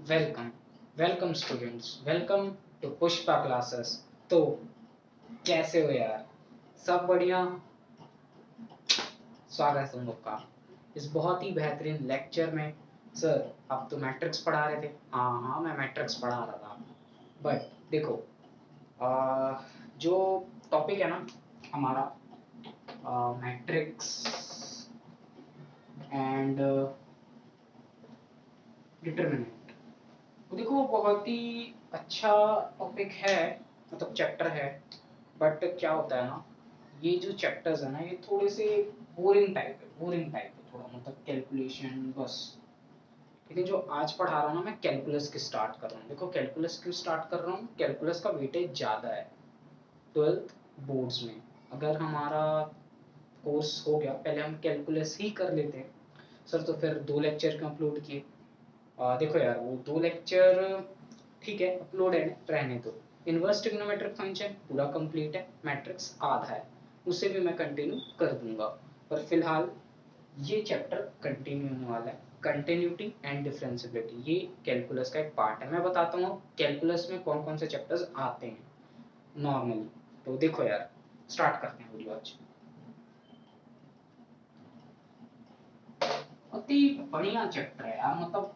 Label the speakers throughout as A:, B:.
A: Welcome welcome students, welcome to Pushpa classes. तो कैसे हो यार? सब बढ़िया। स्वागत है तुम लोग का इस बहुत ही बेहतरीन लेक्चर में। सर, आप तो मैट्रिक्स पढ़ा रहे थे। हाँ हाँ, मैं मैट्रिक्स पढ़ा रहा था। बट देखो, जो टॉपिक है ना हमारा, मैट्रिक्स एंड डिटरमिनेंट, तो देखो बहुत ही अच्छा टॉपिक है, मतलब चैप्टर है। बट क्या होता है ना, ये जो चैप्टर्स है ना, ये थोड़े से बोरिंग टाइप है थोड़ा, मतलब कैलकुलेशन बस। लेकिन जो आज पढ़ा रहा हूँ ना, मैं कैलकुलस की स्टार्ट कर रहा हूँ। देखो कैलकुलस क्यों स्टार्ट कर रहा हूँ, कैलकुलस का वेटेज ज़्यादा है 12th बोर्ड्स में। अगर हमारा कोर्स हो गया, पहले हम कैलकुलस ही कर लेते हैं सर, तो फिर 2 लेक्चर क्यों अपलोड किए? देखो यार, वो 2 लेक्चर ठीक है, अपलोड है, रहने दो। इनवर्स ट्रिग्नोमेट्रिक फंक्शन पूरा कंप्लीट है, मैट्रिक्स आधा है, उसे भी मैं कंटिन्यू कर दूंगा। पर फिलहाल ये चैप्टर कंटिन्यू होने वाला है, कंटिन्यूटी एंड डिफरेंशियबिलिटी। ये कैलकुलस का एक पार्ट है। मैं बताता हूँ कैलकुलस में कौन कौन से चैप्टर्स आते हैं नॉर्मली। तो देखो यार, स्टार्ट करते हैं वीडियो आज। अति बढ़िया चैप्टर है यार, मतलब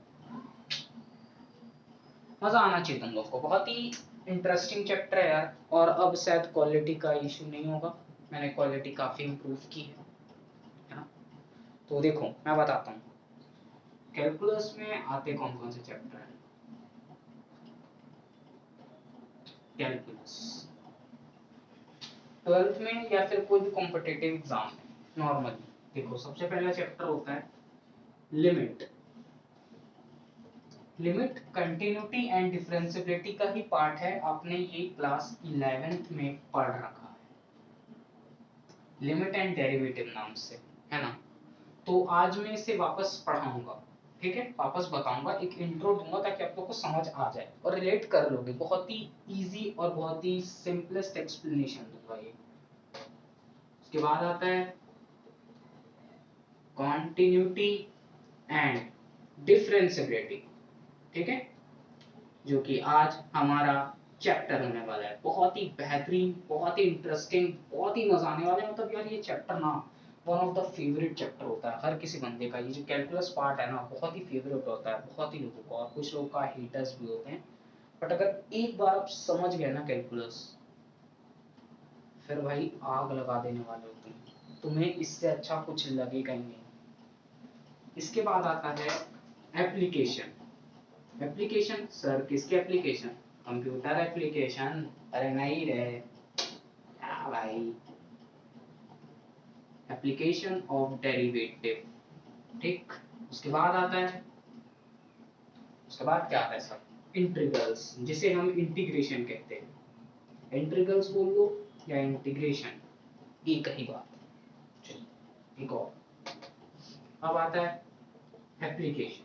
A: मजा आना चाहिए तुम लोग को। बहुत ही इंटरेस्टिंग चैप्टर है यार। और अब शायद क्वालिटी का इशू नहीं होगा, मैंने क्वालिटी काफी इम्प्रूव की है ना। तो देखो मैं बताता हूँ कैलकुलस में आते कौन कौन से चैप्टर हैं। कैलकुलस 12th में या फिर कोई भी कॉम्पिटिटिव एग्जाम में नॉर्मली, देखो सबसे पहला चैप्टर होता है limit. Limit continuity and differentiability का ही पार्ट है, आपने ये क्लास 11th में पढ़ रखा है, लिमिट एंड डेरिवेटिव नाम से, है ना। तो आज मैं इसे वापस पढ़ाऊंगा, ठीक है, वापस बताऊंगा, एक इंट्रो दूंगा ताकि आप लोग को समझ आ जाए और रिलेट कर लोगे। बहुत ही इजी और बहुत ही सिंपलेस्ट एक्सप्लेनेशन दूंगा ये। उसके बाद आता है कॉन्टिन्यूटी एंड डिफरेंशियबिलिटी, ठीक है, जो कि आज हमारा चैप्टर होने वाला है। बहुत ही बेहतरीन, बहुत ही इंटरेस्टिंग, बहुत ही मजा आने वाला है। मतलब यार ये चैप्टर ना one of the favourite chapter होता है हर किसी बंदे का। ये जो कैलकुलस पार्ट है ना, बहुत ही फेवरेट होता है बहुत ही लोगों को, और कुछ लोगों का हेटर्स भी होते हैं। बट अगर एक बार आप समझ गए ना कैलकुलस, फिर भाई आग लगा देने वाले हो तुम, तुम्हें इससे अच्छा कुछ लगेगा ही नहीं। इसके बाद आता है एप्लीकेशन। एप्लीकेशन सर, किसके एप्लीकेशन? Computer application? अरे नहीं रे, हाँ भाई, एप्लीकेशन ऑफ डेरिवेटिव, ठीक। उसके बाद आता है, उसके बाद क्या आता है सर? इंटीग्रल्स, जिसे हम इंटीग्रेशन कहते हैं। इंटीग्रल्स बोल लो या इंटीग्रेशन, एक ही बात। चलिए एक और, अब आता है एप्लीकेशन।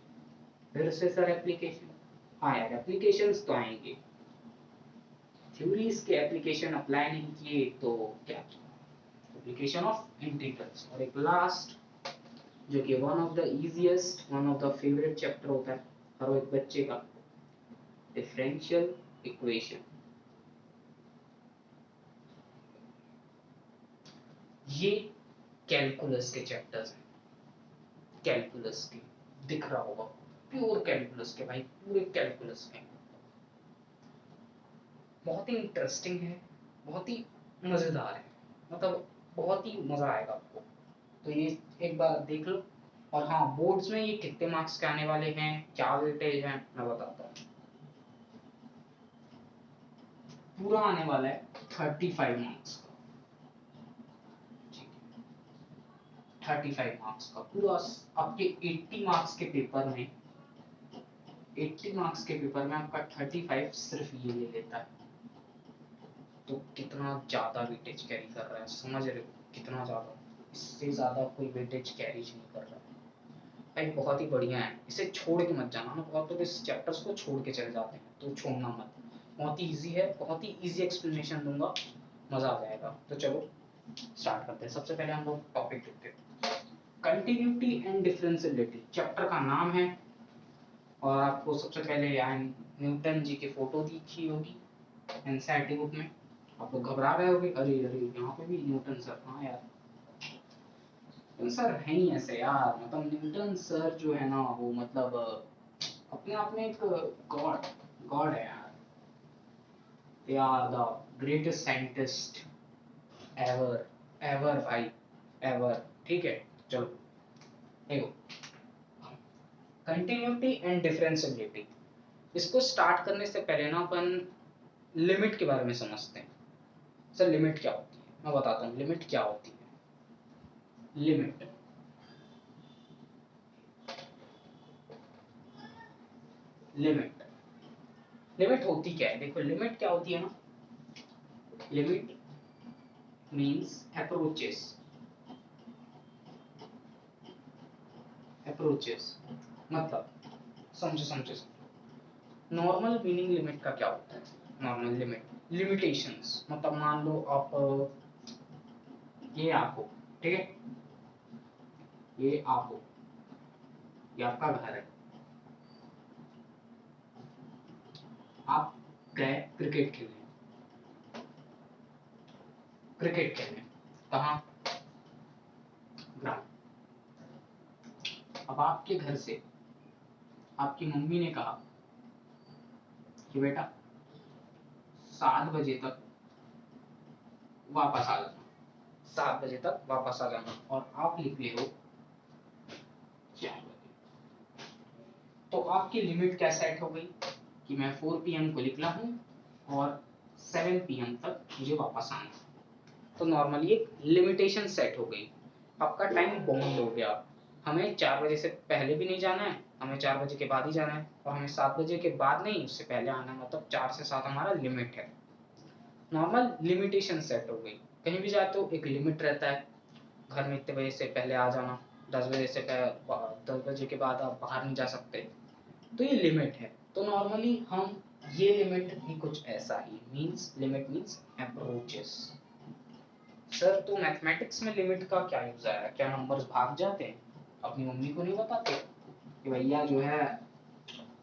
A: फिर से सर एप्लीकेशन, हाँ यार एप्लीकेशंस तो आएंगे, थ्योरीज के एप्लीकेशन अप्लाई नहीं किए तो क्या किया? Application of integrals. और एक लास्ट, जो कि one of the easiest, one of the favourite chapter होता है हर एक बच्चे का, डिफरेंशियल इक्वेशन। ये कैलकुलस के चैप्टर्स हैं, कैलकुलस के, दिख रहा होगा, प्योर कैलकुलस के भाई, पूरे कैलकुलस के। बहुत ही इंटरेस्टिंग है, बहुत ही मजेदार है, मतलब बहुत ही मजा आएगा आपको। तो ये एक बार देख लो। और हाँ, बोर्ड्स में ये कितने मार्क्स के आने वाले हैं, क्या वेटेज है, मैं बताता हूँ। पूरा आने वाला है 35 मार्क्स का, 35 मार्क्स का पूरा। आपके 80 मार्क्स के पेपर में, 80 मार्क्स के पेपर में आपका 35 सिर्फ ये ले लेता है। तो कितना ज्यादा वेटेज कैरी कर रहा है, समझ रहे हो कितना ज्यादा? इससे ज्यादा कोई वेटेज कैरी नहीं कर रहा है भाई। बहुत ही बढ़िया है, इसे छोड़ के मत जाना ना। बहुत लोग इस चैप्टर्स को छोड़ के चले जाते हैं, तो छोड़ना मत। बहुत ही इजी है, बहुत ही इजी एक्सप्लेनेशन दूंगा, मजा आ जाएगा। तो चलो स्टार्ट करते हैं। सबसे पहले हम लोग टॉपिक देखते हैं, कंटिन्यूटी एंड डिफरेंशियबिलिटी। चैप्टर का नाम है और आपको सबसे पहले न्यूटन जी की फोटो दिखी होगी एनसीईआरटी बुक में। आप लोग घबरा रहे होगे, अरे अरे यहाँ पे भी न्यूटन सर। हाँ यार, न्यूटन सर है ही ऐसे यार, मतलब न्यूटन सर जो है ना वो मतलब अपने आप में एक गॉड गॉड है यार। They are the greatest scientist ever ever भाई, एवर। ठीक है, चलो देखो, कंटिन्यूटी एंड डिफरेंशिएबिलिटी, इसको स्टार्ट करने से पहले ना अपन लिमिट के बारे में समझते हैं। सर लिमिट क्या होती है, मैं बताता हूँ लिमिट क्या होती है। लिमिट लिमिट लिमिट होती क्या है, देखो लिमिट क्या होती है ना, लिमिट मींस अप्रोचेस मतलब समझो समझो समझो। नॉर्मल मीनिंग लिमिट का क्या होता है, नॉर्मल लिमिट लिमिटेशंस, मतलब मान लो आप ये आप हो, ठीक है, ये आप हो, ये आपका घर है, आप गए क्रिकेट खेलने कहाँ, ग्राउंड। अब आपके घर से आपकी मम्मी ने कहा कि बेटा 7 बजे तक वापस आ जाना, 7 बजे तक वापस आ जाना, और आप निकले हो 4 बजे। तो आपकी लिमिट क्या सेट हो गई कि मैं 4 PM को निकला हूँ और 7 PM तक मुझे वापस आना है। तो नॉर्मली एक लिमिटेशन सेट हो गई, आपका टाइम बाउंड हो गया। हमें 4 बजे से पहले भी नहीं जाना है, हमें 4 बजे के बाद ही जाना है, और हमें 7 बजे के बाद नहीं उससे पहले आना है, मतलब 4 से 7 हमारा लिमिट है। नॉर्मल लिमिटेशन सेट हो गई, कहीं भी जाते हो एक लिमिट रहता है, घर में इतने बजे से पहले आ जाना, 10 बजे से 10 बजे के बाद आप बाहर नहीं जा सकते, तो ये लिमिट है। तो नॉर्मली हम ये लिमिट भी कुछ ऐसा ही means, limit means approaches. Sir तो मैथमेटिक्स में लिमिट का क्या यूज आया, क्या नंबर्स भाग जाते हैं, अपनी मम्मी को नहीं बताते कि भैया जो है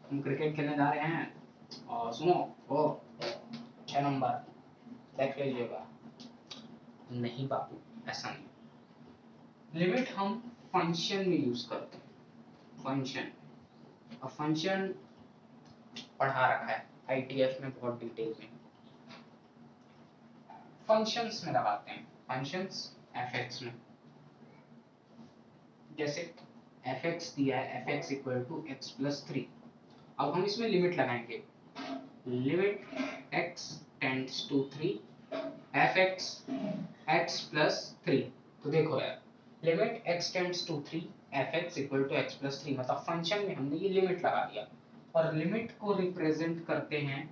A: हम क्रिकेट खेलने जा रहे हैं और सुनो ओ 6 नंबर देख लीजिएगा। नहीं बाबू, ऐसा नहीं। लिमिट हम फंक्शन में यूज करते हैं, फंक्शन। और फंक्शन पढ़ा रखा है आईटीएफ में बहुत डिटेल में, फंक्शंस में लगाते हैं, फंक्शंस एफएक्स में। जैसे fx दिया है fx equal to x plus 3, अब हम इसमें लिमिट लगाएंगे, limit x tends to 3 fx x plus 3। तो देखो यार, limit x tends to 3 fx equal to x plus 3, मतलब फंक्शन में हमने ये लिमिट लगा दिया। और लिमिट को रिप्रेजेंट करते हैं,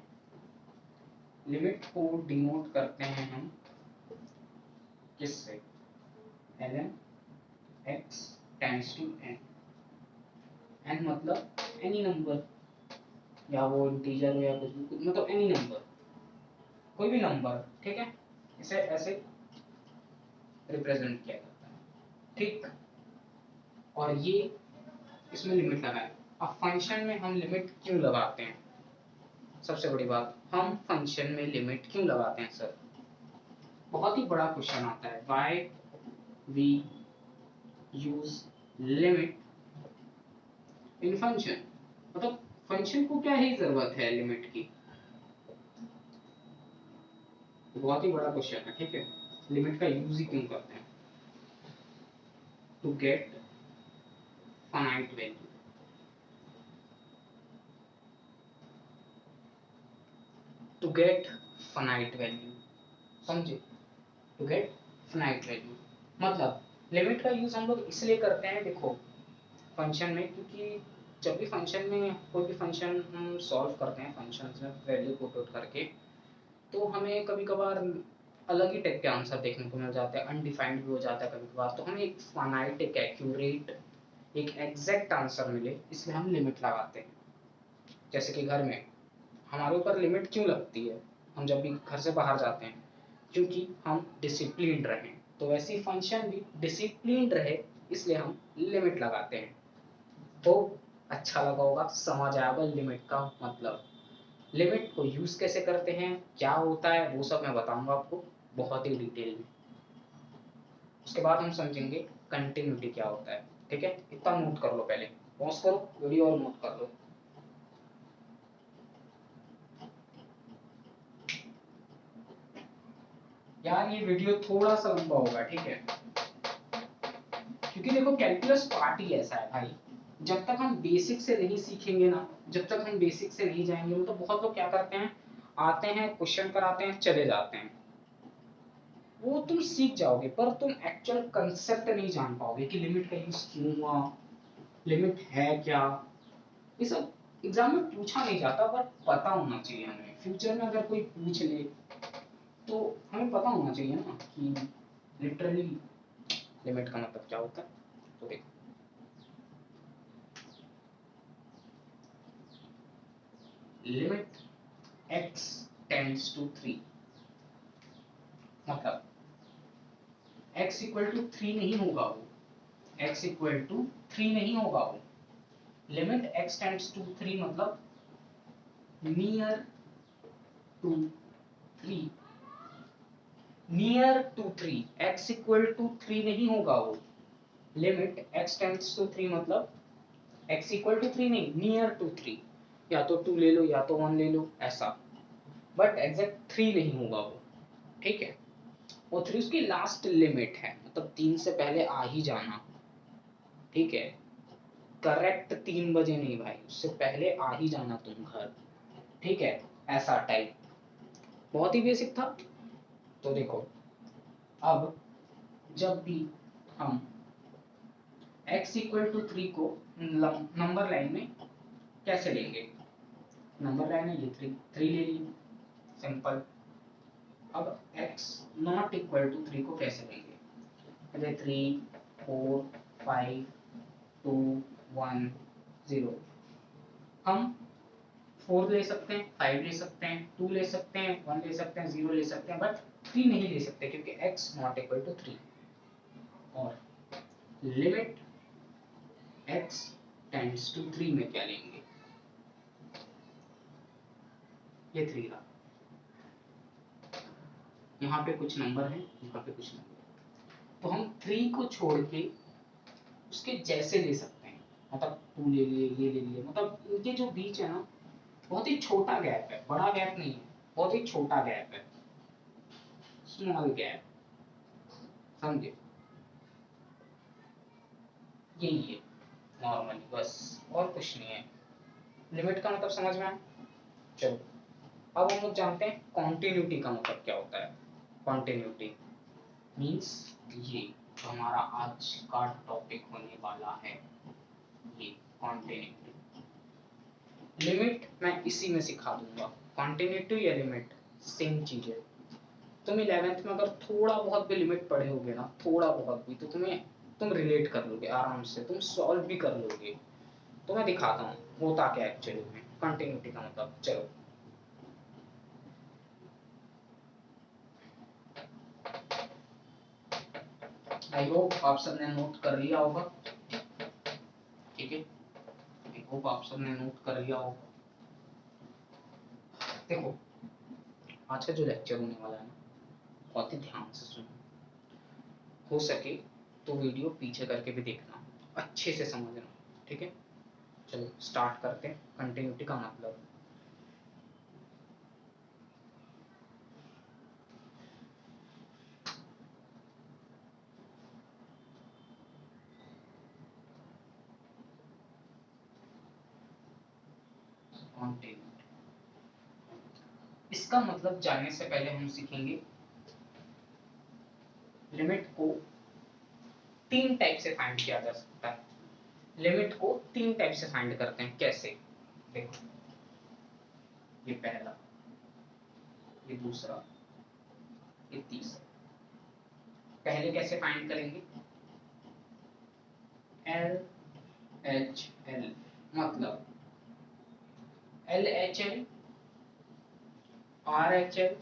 A: लिमिट को डिनोट करते हैं हम किससे, ln x tends to n। n मतलब एनी नंबर, या वो इंटीजर हो या कुछ भी, मतलब एनी नंबर, कोई भी नंबर, ठीक है, इसे ऐसे रिप्रेजेंट किया जाता है, ठीक। और ये इसमें लिमिट लगाए। अब फंक्शन में हम लिमिट क्यों लगाते हैं, सबसे बड़ी बात, हम फंक्शन में लिमिट क्यों लगाते हैं सर, बहुत ही बड़ा क्वेश्चन आता है, why we use limit in function, मतलब फंक्शन को क्या ही जरूरत है लिमिट की, बहुत ही बड़ा क्वेश्चन है, ठीक है। लिमिट का यूज ही क्यों करते हैं, to get finite value, to get finite value, समझे, टू गेट फाइनाइट वैल्यू। मतलब लिमिट का यूज हम लोग इसलिए करते हैं, देखो फंक्शन में, क्योंकि जब भी फंक्शन में कोई भी फंक्शन हम सॉल्व करते हैं, फंक्शन में वैल्यू पुट आउट करके, तो हमें कभी कभार अलग ही टाइप के आंसर देखने को मिल जाते हैं, अनडिफाइंड भी हो जाता है कभी कभार, तो हमें एक फाइनाइट, एक एक्यूरेट, एक एग्जैक्ट आंसर मिले, इसलिए हम लिमिट लगाते हैं। जैसे कि घर में हमारे ऊपर लिमिट क्यों लगती है, हम जब भी घर से बाहर जाते हैं, क्योंकि हम डिसिप्लिन्ड रहें, तो वैसे ही फंक्शन भी डिसिप्लिन्ड रहे, इसलिए हम लिमिट लगाते हैं। तो अच्छा लगा होगा, समझ आया होगा लिमिट का मतलब, लिमिट को यूज कैसे करते हैं, क्या होता है, वो सब मैं बताऊंगा आपको बहुत ही डिटेल में। उसके बाद हम समझेंगे कंटिन्यूटी क्या होता है। ठीक है, इतना नोट कर लो, पहले पॉज करो वीडियो और नोट कर लो। यार ये वीडियो थोड़ा सा लंबा होगा, ठीक है, क्योंकि देखो कैलकुलस पार्ट ही ऐसा है भाई, जब तक हम बेसिक से नहीं सीखेंगे ना, जब तक हम बेसिक से नहीं जाएंगे, मतलब बहुत लोग क्या करते हैं, आते हैं क्वेश्चन कराते हैं चले जाते हैं, वो तुम सीख जाओगे पर तुम एक्चुअल कंसेप्ट नहीं जान पाओगे कि लिमिट का यूज क्यों हुआ, लिमिट है क्या, ये सब एग्जाम में पूछा नहीं जाता, बट पता होना चाहिए हमें, फ्यूचर में अगर कोई पूछ ले तो हमें पता होना चाहिए ना कि लिटरली लिमिट का मतलब क्या होता है। तो देखो, लिमिट x टेंड्स टू 3, मतलब x इक्वल टू 3 नहीं होगा वो, x इक्वल टू 3 नहीं होगा वो, लिमिट x टेंड्स टू 3 मतलब near to 3, near to 3, x equal to 3 नहीं होगा वो, लिमिट x टेंड्स टू 3 मतलब x इक्वल टू 3 नहीं, नियर टू 3, या तो 2 ले लो या तो 1 ले लो ऐसा, बट एग्जैक्ट 3 नहीं होगा वो। ठीक है, और 3 उसकी लास्ट लिमिट है, मतलब 3 से पहले आ ही जाना। ठीक है, करेक्ट 3 बजे नहीं भाई, उससे पहले आ ही जाना तुम घर। ठीक है, ऐसा टाइप, बहुत ही बेसिक था। तो देखो, अब जब भी हम x इक्वल टू 3 को नंबर लाइन में कैसे लेंगे, नंबर लाइन है ये 3, 3 ले ली, सिंपल। अब x नॉट इक्वल टू 3 को कैसे लेंगे, अरे 3 4 5 2 1 0, हम 4 ले सकते हैं, 5 ले सकते हैं, 2 ले सकते हैं, 1 ले सकते हैं, 0 ले सकते हैं, बट 3 नहीं ले सकते क्योंकि x नॉट इक्वल टू 3। और लिमिट x टेंड्स टू 3 में क्या लेंगे, ये 3 रहा, यहाँ पे कुछ नंबर है, यहाँ पे कुछ नंबर है, तो हम 3 को छोड़ के उसके जैसे ले सकते हैं, मतलब 2 ले लिए, ये ले लिए, मतलब इनके जो बीच है ना, बहुत ही छोटा गैप है, बड़ा गैप नहीं है, बहुत ही छोटा गैप है, स्मॉल गैप, समझे, यही है नॉर्मली, बस और कुछ नहीं है। लिमिट का मतलब समझ में आया। चलो, अब हम लोग जानते हैं कॉन्टिन्यूटी का मतलब क्या होता है। कॉन्टिन्यूटी मीन्स ये जो हमारा आज का टॉपिक होने वाला है, ये कॉन्टिन्यूटी। लिमिट मैं इसी में सिखा दूंगा, कॉन्टिन्यूटी या लिमिट सेम चीज है। तुम 11th में अगर थोड़ा बहुत भी लिमिट पढ़े होगे ना, थोड़ा बहुत भी, तो तुम रिलेट कर लोगे आराम से, तुम सॉल्व भी कर लोगे। तो मैं दिखाता हूँ होता क्या एक्चुअली में कंटिन्यूटी का मतलब। चलो, आई होप आप सबने नोट कर लिया होगा। ठीक है, आई होप आप सबने नोट कर लिया होगा। देखो, आज का जो लेक्चर होने वाला है ना, बहुत ही ध्यान से सुनो, हो सके तो वीडियो पीछे करके भी देखना, अच्छे से समझना। ठीक है, चलो स्टार्ट करते हैं कंटिन्यूटी का मतलब। कंटिन्यूटी, इसका मतलब जानने से पहले हम सीखेंगे लिमिट को 3 टाइप से फाइंड किया जा सकता है। लिमिट को 3 टाइप से फाइंड करते हैं, कैसे, देखो, ये पहला, ये दूसरा, ये तीसरा। पहले कैसे फाइंड करेंगे, एल एच एल, मतलब L H L, are H L,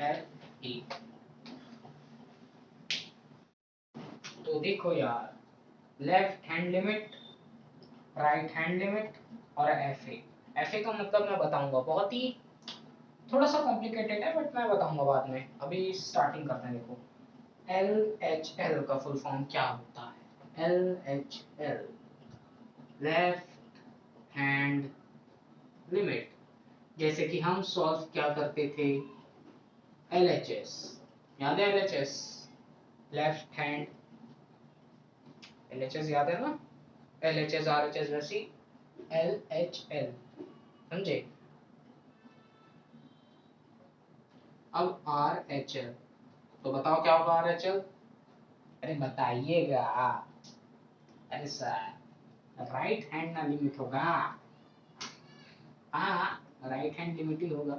A: L E. तो देखो यार, left hand limit right hand limit और एफ ए। एफ ए का मतलब मैं बताऊंगा, बहुत ही थोड़ा सा कॉम्प्लिकेटेड है बट मैं बताऊंगा बाद में, अभी स्टार्टिंग करते हैं। देखो एल एच एल का फुल फॉर्म क्या होता है? L H L left hand limit. जैसे कि हम सॉल्व क्या करते थे, एल एच एस, याद है L H S, left hand, L H S याद है ना, L H S R H S, वैसी एल एच एल, समझे? अब आर एच एल, तो बताओ क्या होगा आर एच एल? अरे बताइएगा, अरे सर राइट हैंड ना लिमिट होगा। हाँ राइट हैंड लिमिट ही होगा,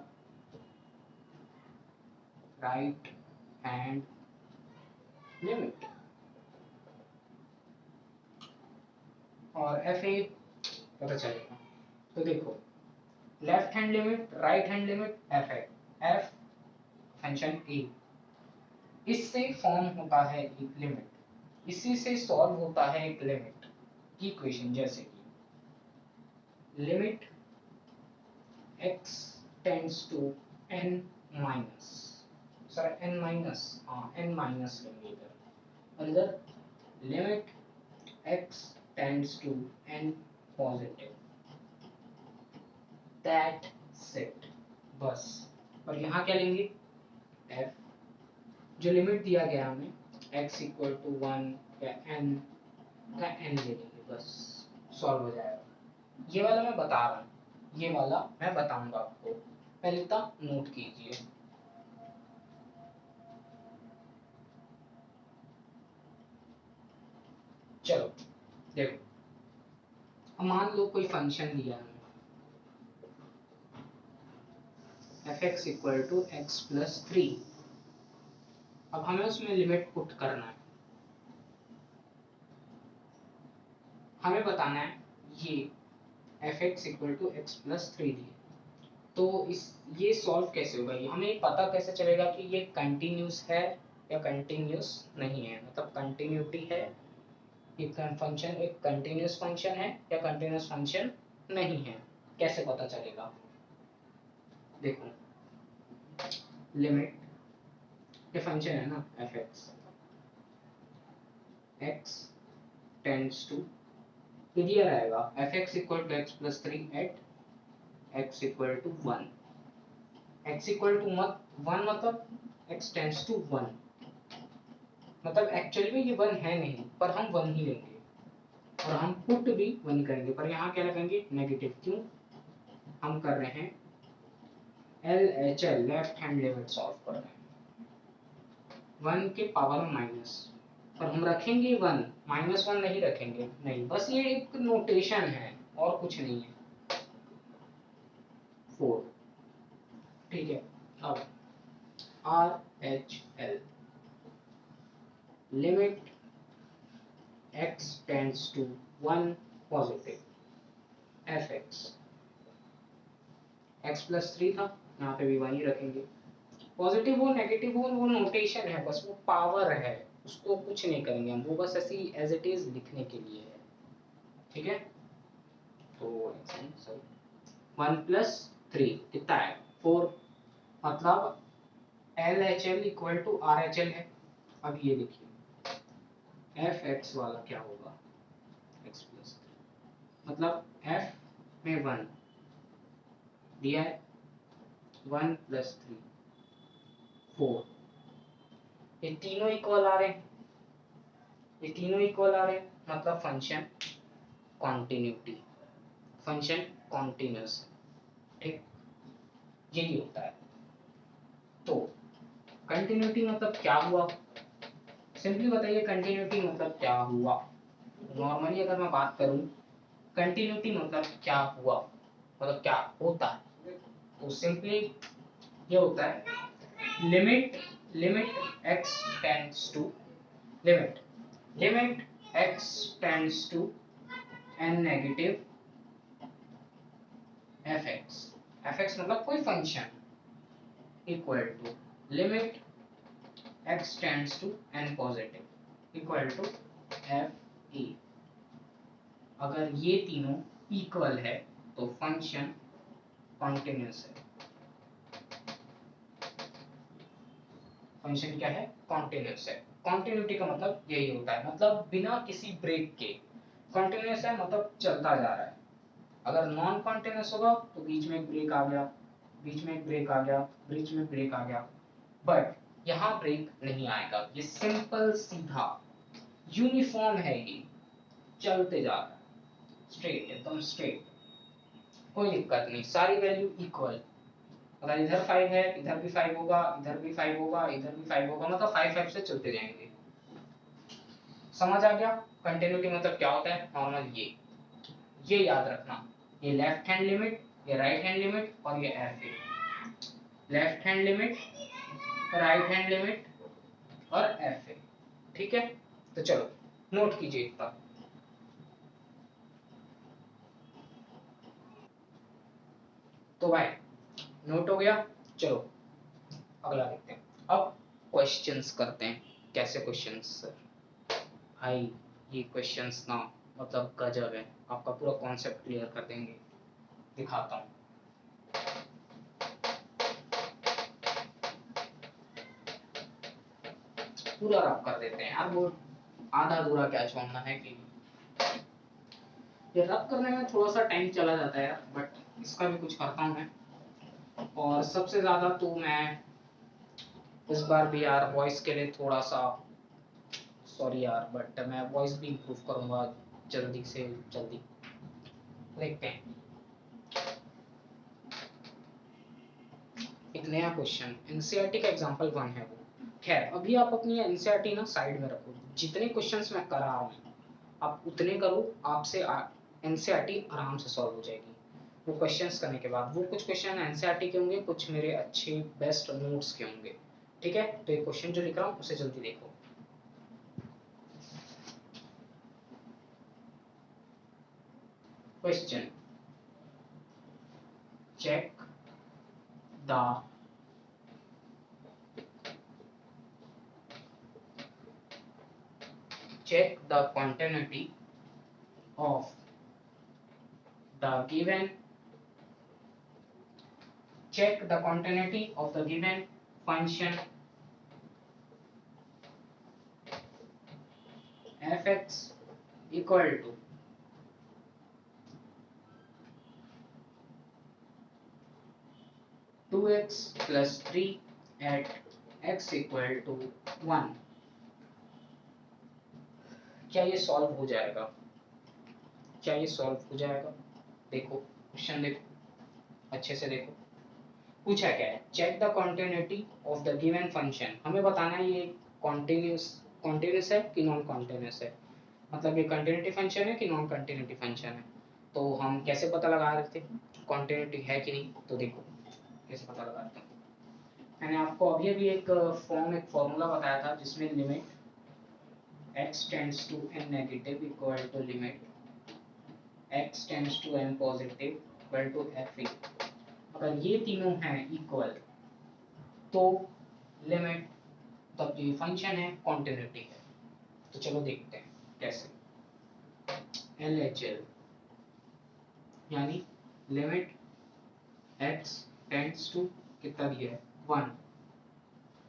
A: राइट हैंड लिमिट। और एफ ए पता चलेगा। तो देखो left hand limit, right hand limit, F A, F function A, इससे फॉर्म होता है एक लिमिट, इसी से सॉल्व होता है एक लिमिट की इक्वेशन, जैसे कि limit x tends to n minus, sir n minus, हाँ n माइनस लेंगे इधर, और इधर limit x tends to n positive, that set, बस। और यहाँ क्या लेंगे, f, जो लिमिट दिया गया हमें x इक्वल टू 1 या n का n ले लेंगे, बस सॉल्व हो जाएगा। ये वाला मैं बता रहा हूँ, ये वाला मैं बताऊंगा आपको, पहले तक नोट कीजिए। चलो देखो, अब मान लो कोई फंक्शन दिया है F X equal to x plus 3, अब हमें उसमें लिमिट पुट करना है, हमें बताना है ये F X equal to x plus 3 दिए, तो इस ये सॉल्व कैसे होगा, ये हमें पता कैसे चलेगा कि ये कंटिन्यूस है या कंटिन्यूस नहीं है, मतलब कंटिन्यूटी है, ये फंक्शन एक कंटिन्यूस फंक्शन है या कंटिन्यूस फंक्शन नहीं है, कैसे पता चलेगा? देखो लिमिट, ये फंक्शन है ना F X, X tends to, तो दिया रहेगा F X equal to x plus 3 at X equal to 1, X equal to मत 1 मतलब एक्स टेंड्स टू 1, मतलब एक्चुअली में ये 1 है नहीं, पर हम 1 ही लेंगे और हम पुट भी 1 करेंगे, पर यहाँ क्या लगाएंगे, नेगेटिव, क्यों? हम कर रहे हैं L H L, left hand limit solve कर रहे हैं, 1 के पावर में माइनस, पर हम रखेंगे 1, -1 नहीं रखेंगे, नहीं, बस ये एक नोटेशन है और कुछ नहीं है, 4, ठीक है। अब R H L, limit x tends to 1 positive, F X, X plus 3 था, यहाँ पे भी 1 ही रखेंगे, पॉजिटिव हो नेगेटिव हो वो नोटेशन है, बस वो पावर है, उसको कुछ नहीं करेंगे हम, वो बस ऐसी एज इट इज लिखने के लिए है, ठीक है। तो सॉरी 1 प्लस 3 कितना है, 4, मतलब L H L equal to R H L है। अब ये देखिए एफ एक्स वाला क्या होगा, एक्स प्लस 3, मतलब एफ में 1 दिया है, 1 प्लस 3 4, ये तीनों इक्वल आ रहे हैं, ये तीनों इक्वल आ रहे हैं, मतलब फंक्शन कॉन्टिन्यूटी, फंक्शन कॉन्टिन्यूस, ठीक, यही होता है। तो कंटिन्यूटी मतलब क्या हुआ, सिंपली बताइए कंटिन्यूटी मतलब क्या हुआ, नॉर्मली अगर मैं बात करूं कंटिन्यूटी मतलब क्या हुआ, मतलब क्या होता है, तो सिंपली ये होता है limit, limit x tends to, limit, limit x tends to n negative fx, fx मतलब कोई function, equal to limit x tends to n positive equal to f e, अगर ये तीनों इक्वल है तो फंक्शन कॉन्टिन्यूस है। फंक्शन क्या है? कॉन्टिन्यूस है। कॉन्टिन्यूटी का मतलब यही होता है, मतलब बिना किसी ब्रेक के। कॉन्टिन्यूस है मतलब चलता जा रहा है। अगर नॉन कॉन्टिन्यूस होगा तो बीच में एक ब्रेक आ गया, बीच में एक ब्रेक आ गया, बीच में ब्रेक आ गया, बट यहाँ ब्रेक नहीं आएगा। ये सिंपल सीधा यूनिफॉर्म है, ये चलते जा रहा है स्ट्रेट, एकदम स्ट्रेट, कोई दिक्कत नहीं, सारी वैल्यू इक्वल। अगर इधर 5 है, इधर भी 5 होगा, इधर भी 5 होगा, इधर भी 5 होगा, मतलब 5 5 से चलते जाएंगे। समझ आ गया? कंटिन्यूटी मतलब क्या होता है? नॉर्मल ये याद रखना, ये लेफ्ट हैंड लिमिट, ये राइट हैंड लिमिट और ये F A. Left hand limit, right hand limit और एफ ए। ठीक है, तो चलो नोट कीजिए इतना। तो भाई नोट हो गया। चलो अगला देखते हैं। अब क्वेश्चंस करते हैं। कैसे क्वेश्चंस सर? भाई ये क्वेश्चंस ना मतलब गजब है, आपका पूरा कॉन्सेप्ट क्लियर कर देंगे। दिखाता हूँ। पूरा रब कर देते हैं यार, वो आधा अधूरा क्या छोड़ना है कि ये रब करने में थोड़ा सा टाइम चला जाता है यार, बट इसका भी कुछ करता हूँ मैं। और सबसे ज्यादा तो मैं इस बार भी यार वॉइस के लिए थोड़ा सा सॉरी यार, बट मैं वॉइस भी इम्प्रूव करूंगा जल्दी से जल्दी। देखते हैं एक नया क्वेश्चन, एनसीईआरटी का एग्जांपल 1 है वो। खैर अभी आप अपनी एनसीईआरटी ना साइड में रखो, जितने क्वेश्चंस मैं करा रहा हूँ आप उतने करो, आपसे एनसीईआरटी आराम से सॉल्व हो जाएगी। वो क्वेश्चंस करने के बाद वो कुछ क्वेश्चन एनसीईआरटी के होंगे, कुछ मेरे अच्छे बेस्ट नोट्स के होंगे। ठीक है, तो ये क्वेश्चन जो लिख रहा हूँ उसे जल्दी देखो। Question, check the continuity of the given check the continuity of the given function fx equal to two x plus three at x equal to 1। क्या ये सॉल्व हो जाएगा? क्या ये सॉल्व हो जाएगा? देखो क्वेश्चन, देखो अच्छे से देखो। पूछा क्या है? Check the continuity of the given function. हमें बताना है ये कॉन्टिन्यूस कॉन्टिन्यूस है कि नॉन कॉन्टिन्यूस है, मतलब ये कंटिन्यूटी फंक्शन है कि नॉन कंटिन्यूटी फंक्शन है। तो हम कैसे पता लगा रहे थे कंटिन्यूटी है कि नहीं? तो देखो कैसे पता लगाते हैं। मैंने आपको अभी अभी एक फॉर्मूला बताया था जिसमें limit x tends to n negative equal to limit x tends to n positive equal to f। अगर ये तीनों हैं इक्वल तो लिमिट, तब जो फंक्शन है कॉन्टिन्यूटी है। तो चलो देखते हैं कैसे। LHL यानी लिमिट x टेंड्स टू कितना दिया है 1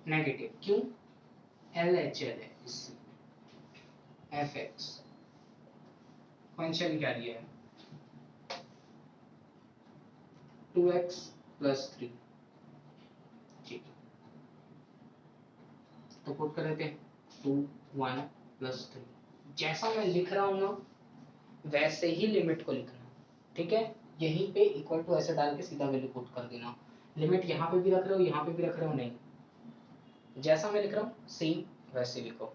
A: नेगेटिव, क्यों? LHL है इससे। fx फंक्शन क्या दिया है 2x प्लस 3। ठीक है, तो पुट कर देते हैं 2 1 प्लस 3। जैसा मैं लिख रहा हूँ ना वैसे ही लिमिट को लिखना। ठीक है, यहीं पे इक्वल टू ऐसे डाल के सीधा वैल्यू पुट कर देना। लिमिट यहाँ पे भी रख रहे हो, यहाँ पे भी रख रहे हो, नहीं, जैसा मैं लिख रहा हूँ सेम वैसे लिखो।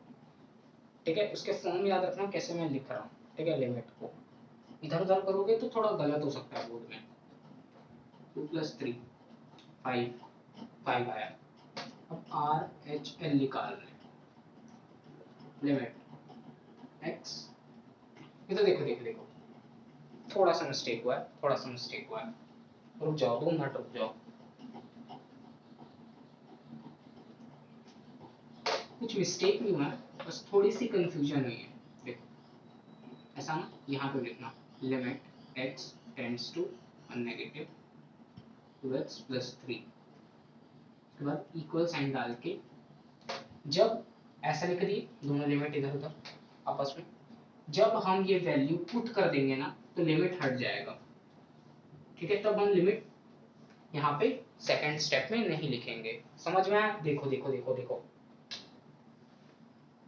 A: ठीक है, उसके फॉर्म याद रखना कैसे मैं लिख रहा हूँ। ठीक है, लिमिट को इधर उधर करोगे तो थोड़ा गलत हो सकता है बोर्ड में। 2 प्लस 3 5 आया। अब RHL निकाल रहे हैं। लिमिट x, ये तो देखो देखो देखो थोड़ा सा मिस्टेक हुआ है, थोड़ा सा मिस्टेक हुआ है। रुक जाओ, 2 मिनट रुक जाओ। कुछ मिस्टेक नहीं हुआ है, बस थोड़ी सी कंफ्यूजन हुई है। देखो ऐसा ना, यहाँ पे लिखना limit x tends to negative 2x plus 3, उसके बाद इक्वल साइन डाल के जब ऐसा लिख दिए दोनों लिमिट इधर उधर आपस में, जब हम ये वैल्यू पुट कर देंगे ना तो लिमिट हट जाएगा, ठीक है। तब हम लिमिट यहाँ पे सेकंड स्टेप में नहीं लिखेंगे। समझ में आया? देखो देखो देखो देखो,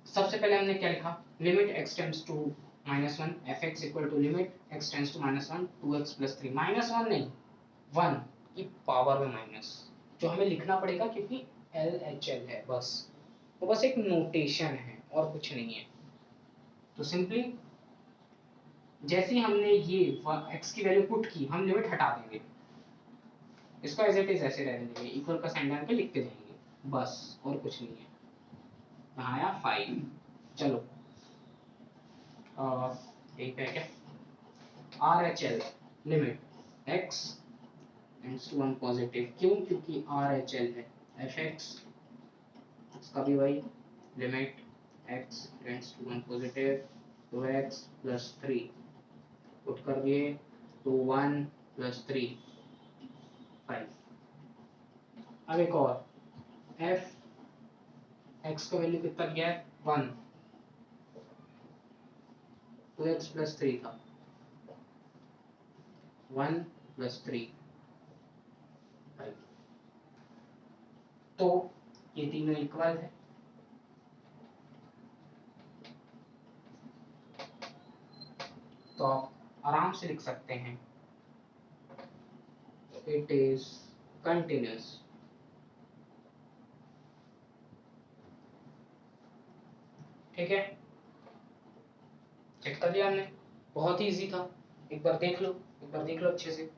A: सबसे पहले हमने क्या लिखा, limit x tends to -1 fx equal to limit x tends to -1 2x plus 3, -1 नहीं 1 की पावर में माइनस, जो हमें लिखना पड़ेगा क्योंकि LHL है, बस वो बस एक नोटेशन है और कुछ नहीं है। तो सिंपली जैसे ही हमने ये x की वैल्यू पुट की, हम लिमिट हटा देंगे, इसको एज इट इज ऐसे रहने देंगे, इक्वल का साइन डाल के लिखते जाएंगे, बस और कुछ नहीं है। यहाँ आया 5, चलो यही पे क्या, RHL limit x tends to 1 positive, क्यों? क्योंकि RHL है fx, इसका भी वही limit x tends to 1 positive 2x plus 3, put कर दिए तो 1 प्लस 3 5। अब एक और f x का वैल्यू कितना गया है 1, 2x प्लस 3 था 1 प्लस 3 5, तो ये तीनों इक्वल है, तो आप आराम से लिख सकते हैं इट इज कंटिन्यूअस। ठीक है, चेक कर लिया हमने, बहुत ही इजी था, एक बार देख लो, एक बार देख लो अच्छे से।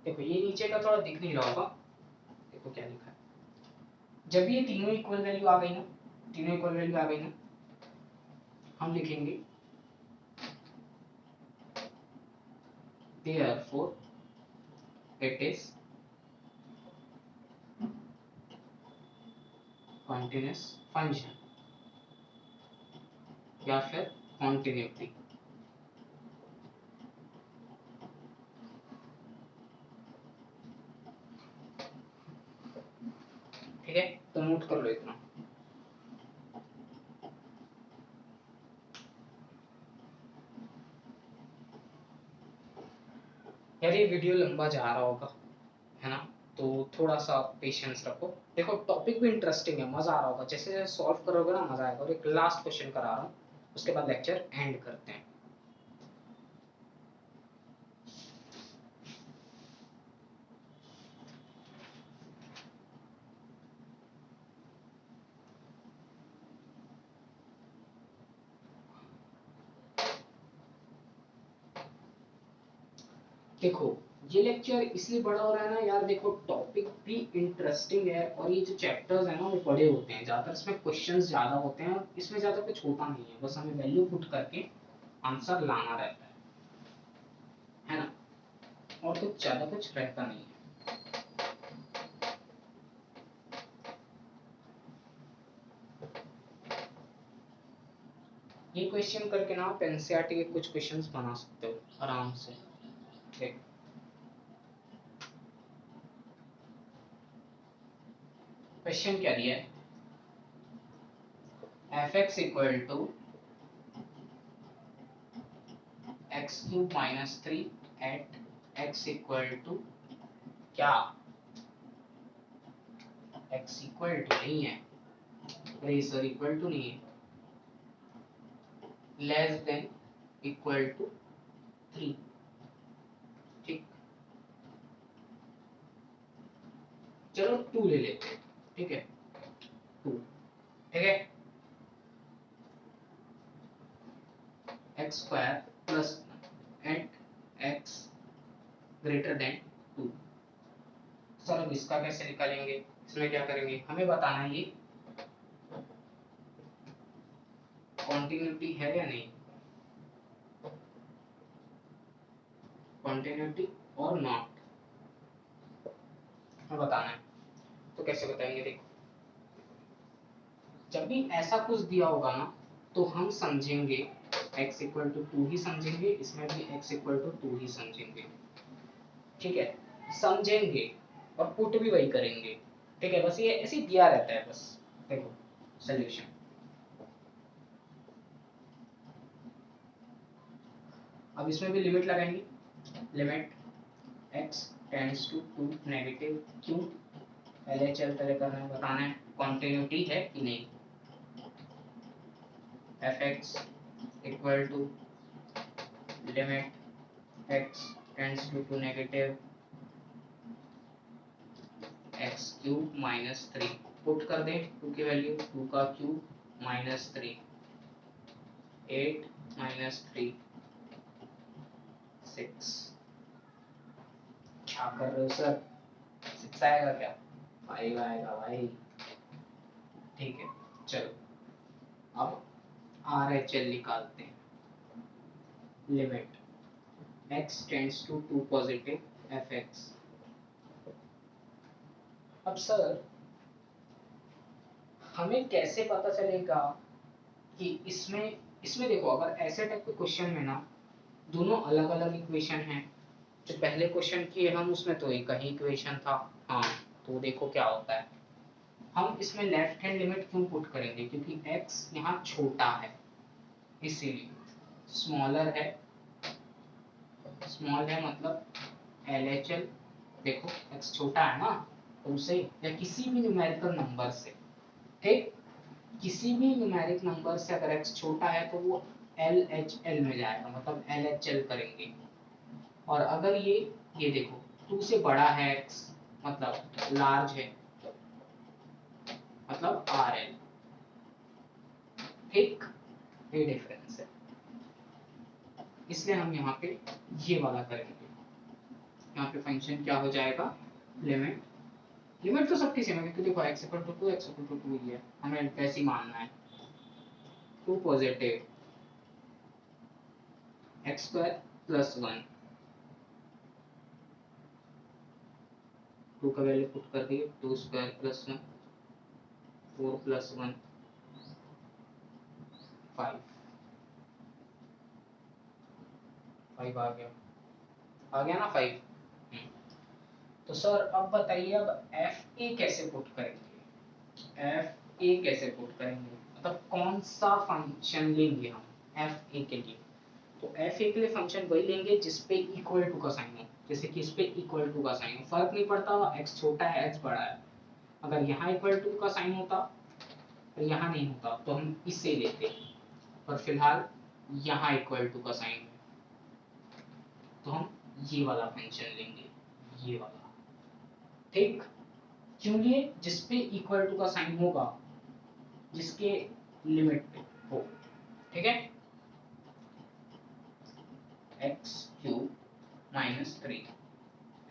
A: देखो ये नीचे का थोड़ा दिख नहीं रहा होगा, देखो क्या लिखा है, जब ये तीनों इक्वल वैल्यू आ गई ना, तीनों इक्वल वैल्यू आ गई ना, हम लिखेंगे therefore it is continuous function या फिर continuity। ठीक है, तो नोट कर लो इतना। यार ये वीडियो लंबा जा रहा होगा, है ना, तो थोड़ा सा पेशेंस रखो। देखो टॉपिक भी इंटरेस्टिंग है, मजा आ रहा होगा, जैसे जैसे सॉल्व करोगे ना मजा आएगा। और एक लास्ट क्वेश्चन करा रहा हूँ, उसके बाद लेक्चर एंड करते हैं। देखो ये लेक्चर इसलिए बड़ा हो रहा है ना यार, देखो टॉपिक भी इंटरेस्टिंग है और ये जो चैप्टर्स है ना वो बड़े होते हैं, ज्यादातर इसमें क्वेश्चंस ज्यादा होते हैं, इसमें ज्यादा कुछ होता नहीं है, बस हमें वैल्यू पुट करके आंसर लाना रहता है ना, और कुछ ज्यादा कुछ रहता नहीं है। ये क्वेश्चन करके ना आप एनसीईआरटी के कुछ क्वेश्चंस बना सकते हो आराम से। ठीक, क्वेश्चन क्या दिया है, fx equal to X cube minus 3 at x equal to क्या, x इक्वल टू नहीं है, अरे सर इक्वल टू नहीं है, लेस देन इक्वल टू 3। ठीक, चलो 2 ले लेते हैं, ठीक है 2, ठीक है, X square plus at X greater than 2। Sir अब इसका कैसे निकालेंगे, इसमें क्या करेंगे, हमें बताना है ये कॉन्टिन्यूटी है या नहीं, कॉन्टिन्यूटी और नॉट हमें बताना है। तो कैसे बताएंगे? देखो, जब भी ऐसा कुछ दिया होगा ना तो हम समझेंगे x इक्वल टू 2 ही समझेंगे, इसमें भी x इक्वल टू 2 ही समझेंगे। ठीक है, समझेंगे और पुट भी वही करेंगे। ठीक है, बस ये ऐसे ही दिया रहता है बस। देखो सोल्यूशन, अब इसमें भी लिमिट लगाएंगे, limit x tends to 2 negative, क्यों? LHL पहले करना है, बताना है कॉन्टिन्यूटी है कि नहीं। fx equal to limit x tends to 2 negative x cube minus 3, put कर दें 2 की वैल्यू, 2 का क्यूब माइनस 3, 8 माइनस 3 6। क्या कर रहे हो सर? 6 आएगा क्या? 5 आएगा भाई। ठीक है, चलो अब RHL निकालते हैं। Limit x tends to 2 positive fx। अब सर हमें कैसे पता चलेगा कि इसमें इसमें देखो, अगर ऐसे टाइप के क्वेश्चन में ना दोनों अलग अलग इक्वेशन हैं, जो पहले क्वेश्चन किए हम उसमें तो एक ही इक्वेशन था। हाँ, तो देखो क्या होता है, हम इसमें लेफ्ट हैंड लिमिट क्यों पुट करेंगे? क्योंकि x यहाँ छोटा है, इसीलिए स्मॉलर है, स्मॉल है मतलब LHL। देखो x छोटा है ना, तो उसे या किसी भी न्यूमेरिकल नंबर से, ठीक, किसी भी न्यूमेरिक नंबर से अगर x छोटा है तो वो LHL में जाएगा, मतलब LHL करेंगे। और अगर ये देखो 2 से बड़ा है x, मतलब लार्ज है, मतलब RL। ठीक, ये डिफरेंस है, इसलिए हम यहाँ पे ये वाला करेंगे। यहाँ पे फंक्शन क्या हो जाएगा? लिमिट, लिमिट तो सबकी सेम है क्योंकि देखो x equal to 2 x equal to 2 ही है, हमें वैसे ही मानना है। 2 पॉजिटिव x स्क्वायर प्लस 1, 2 का वैल्यू पुट कर दिए, 2 स्क्वायर प्लस 1, 4 प्लस 1 5, 5 आ गया ना 5। तो सर अब बताइए, अब एफ ए कैसे पुट करेंगे? एफ ए कैसे पुट करेंगे, मतलब कौन सा फंक्शन लेंगे हम एफ ए के लिए? तो एफ ए के लिए फंक्शन वही लेंगे जिसपे इक्वल टू का साइन हो, जैसे कि इस पे इक्वल टू का साइन हो, फर्क नहीं पड़ता एक्स छोटा है एक्स बड़ा है। अगर यहाँ इक्वल टू का साइन होता और यहाँ नहीं होता तो हम इसे लेते, पर फिलहाल यहाँ इक्वल टू का साइन है तो हम ये वाला फंक्शन लेंगे, ये वाला। ठीक, क्यों लिए? जिसपे इक्वल टू का साइन होगा, जिसके लिमिट पे हो। ठीक है, एक्स क्यूब माइनस 3,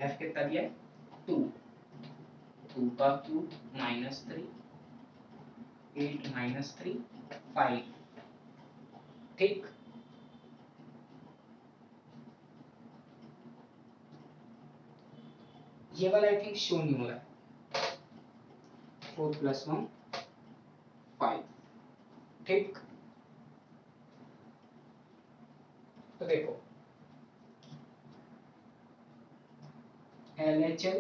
A: एफ कितना दिया है? 2, 2 का क्यूब माइनस 3, 8 माइनस 3 5। ठीक, ये वाला आई थिंक शो नहीं हो रहा है। 4 प्लस 1 5। ठीक, तो देखो LHL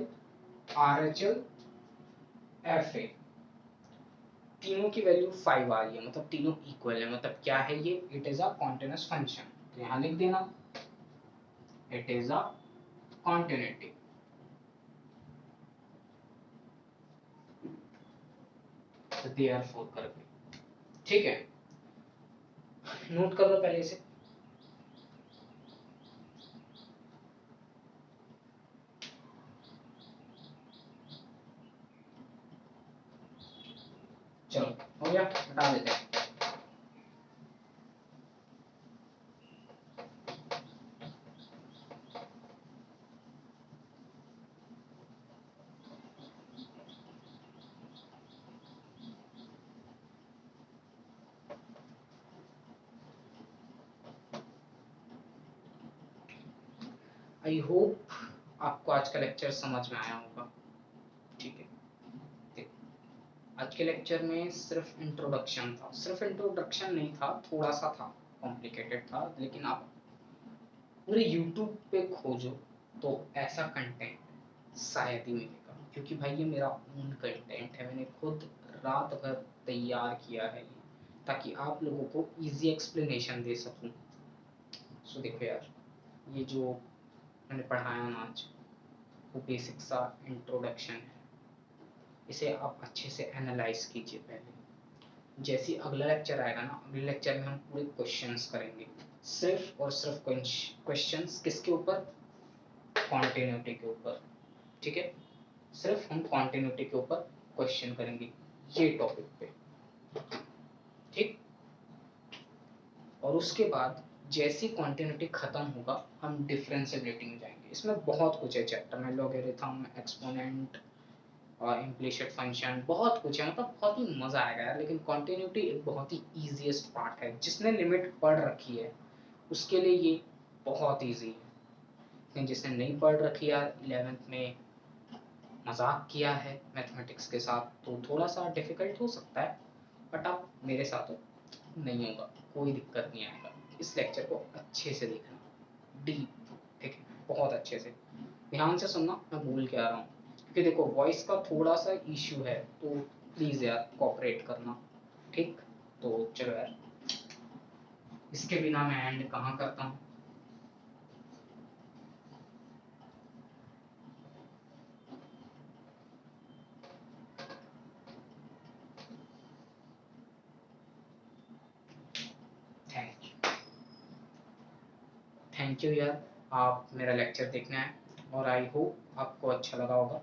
A: RHL FA तीनों की वैल्यू 5 आ रही है, मतलब तीनों इक्वल है। मतलब क्या है ये? It is a continuous function. तो यहाँ लिख देना इट इज अ कॉन्टिन्यूटी। तो देयरफॉर करके, ठीक है, नोट कर लो पहले से। चलो हो गया, हटा देते हैं। आई होप आपको आज का लेक्चर समझ में आया होगा। ठीक है, आज के लेक्चर में सिर्फ इंट्रोडक्शन था, सिर्फ इंट्रोडक्शन नहीं था, थोड़ा सा था, कॉम्प्लिकेटेड था, लेकिन आप पूरे यूट्यूब पे खोजो तो ऐसा कंटेंट शायद ही मिलेगा, क्योंकि भाई ये मेरा ओन कंटेंट है, मैंने खुद रात भर तैयार किया है ये, ताकि आप लोगों को इजी एक्सप्लेनेशन दे सकूं। सो देखो यार, ये जो मैंने पढ़ाया ना आज, वो बेसिक सा इंट्रोडक्शन है, इसे आप अच्छे से एनालाइज कीजिए पहले। जैसे ही अगला लेक्चर आएगा ना, अगले लेक्चर में हम पूरे क्वेश्चंस करेंगे, सिर्फ और सिर्फ क्वेश्चंस किसके ऊपर, कॉन्टिन्यूटी के ऊपर, ठीक है, सिर्फ हम कॉन्टिन्यूटी के ऊपर क्वेश्चन करेंगे ये टॉपिक पे, ठीक। और उसके बाद जैसी कॉन्टिन्यूटी खत्म होगा हम डिफरेंशिएबिलिटी में जाएंगे। इसमें बहुत कुछ है चैप्टर में, लॉगरिथम, एक्सपोनेंट और इम्प्लिसिट फंक्शन, बहुत कुछ है, मतलब बहुत ही मजा आएगा यार। लेकिन कॉन्टिन्यूटी एक बहुत ही इजीएस्ट पार्ट है, जिसने लिमिट पढ़ रखी है उसके लिए ये बहुत इजी है, लेकिन जिसने नहीं पढ़ रखी है, 11th में मजाक किया है मैथमेटिक्स के साथ, तो थोड़ा सा डिफिकल्ट हो सकता है, बट आप मेरे साथ हो, नहीं होगा, कोई दिक्कत नहीं आएगा। इस लेक्चर को अच्छे से देखना, डीप, ठीक है, बहुत अच्छे से ध्यान से सुनना मैं बोल के आ रहा हूँ, क्योंकि देखो वॉइस का थोड़ा सा इश्यू है, तो प्लीज यार कोऑपरेट करना, ठीक। तो चलो यार, इसके बिना मैं एंड कहाँ करता हूँ। थैंक यू, थैंक यू यार, आप मेरा लेक्चर देखना है, और आई होप आपको अच्छा लगा होगा।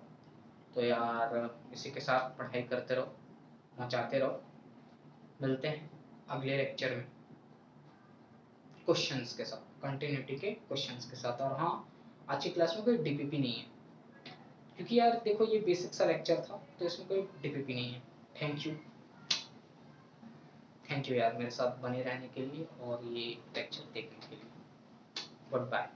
A: तो यार इसी के साथ पढ़ाई करते रहो, मचाते रहो, मिलते हैं अगले लेक्चर में क्वेश्चंस के साथ, कंटिन्यूटी के क्वेश्चंस के साथ। और हाँ, आज की क्लास में कोई डीपीपी नहीं है, क्योंकि यार देखो ये बेसिक सा लेक्चर था, तो इसमें कोई डीपीपी नहीं है। थैंक यू, थैंक यू यार मेरे साथ बने रहने के लिए और ये लेक्चर देखने के लिए। Good bye.